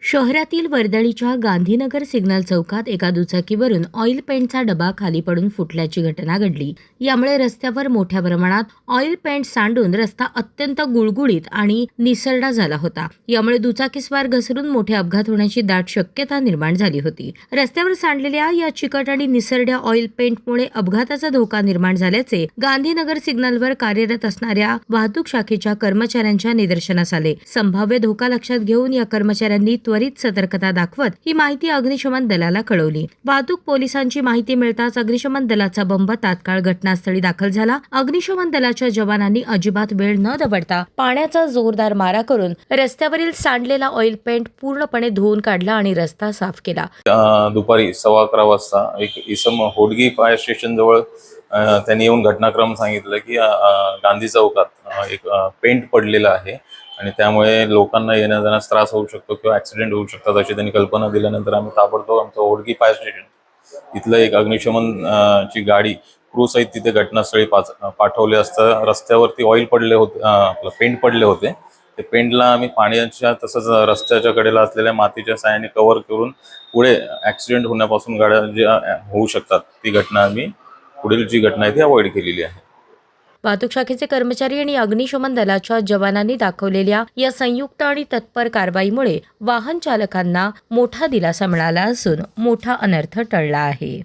शहरातील वर्दळीच्या गांधीनगर सिग्नल चौकात एका दुचाकीवरून ऑइल पेंटचा डबा खाली पडून फुटल्याची घटना घडली। यामुळे रस्त्यावर मोठ्या प्रमाणात ऑइल पेंट सांडून रस्ता अत्यंत गुळगुळीत आणि निसरडा झाला होता। यामुळे दुचाकीस्वार घसरून मोठे अपघात होण्याची दाट शक्यता निर्माण झाली होती। रस्त्यावर सांडलेल्या या चिकट आणि निसरड्या ऑइल पेंटमुळे अपघाताचा धोका निर्माण झाल्याचे गांधीनगर सिग्नलवर कार्यरत असणाऱ्या वाहतूक शाखेच्या कर्मचाऱ्यांच्या निदर्शनास आले। संभाव्य धोका लक्षात घेऊन या कर्मचाऱ्यांनी त्वरित सतर्कता दाखवत ही माहिती अग्निशमन दलाला कळवली। वाहतूक पोलिसांची माहिती मिळताच अग्निशमन दलाचा बंब तात्काळ घटनास्थळी दाखल झाला। अग्निशमन दलाच्या जवानांनी अजिबात वेळ न दवडता पाण्याचा जोरदार मारा करून रस्त्यावरील सांडलेला ऑइल पेंट पूर्णपणे धुवून काढला आणि रस्ता साफ केला। दुपारी 11:15 वाजता एक इसम होडगी फायर स्टेशन जवळ त्यांनी येऊन घटनाक्रम सांगितलं की गांधी चौकात एक पेंट पडलेला आहे आणि त्यामुळे लोकांना येण्या जाण्यास त्रास होऊ शकतो किंवा ऍक्सिडेंट होऊ शकतात अशी त्यांनी कल्पना दिल्यानंतर आम्ही ताबडतोब आमचं होडगी फायर स्टेशन इथलं एक अग्निशमन ची गाडी क्रू सहित तिथे घटनास्थळी पाठवले असता रस्त्यावरती ऑइल पडले होते, आपलं पेंट पडले होते। ते पेंटला आम्ही पाण्याच्या तसंच रस्त्याच्या कडेला असलेल्या मातीच्या साहाय्याने कव्हर करून पुढे ऍक्सिडेंट होण्यापासून गाड्या ज्या होऊ शकतात ती घटना आम्ही पुढील जी घटना आहे ती अवॉइड केलेली आहे। वाहतूक शाखेचे कर्मचारी आणि अग्निशमन दलाच्या जवानांनी दाखवलेल्या या संयुक्त आणि तत्पर कारवाईमुळे वाहन चालकांना मोठा दिलासा मिळाला असून मोठा अनर्थ टळला आहे।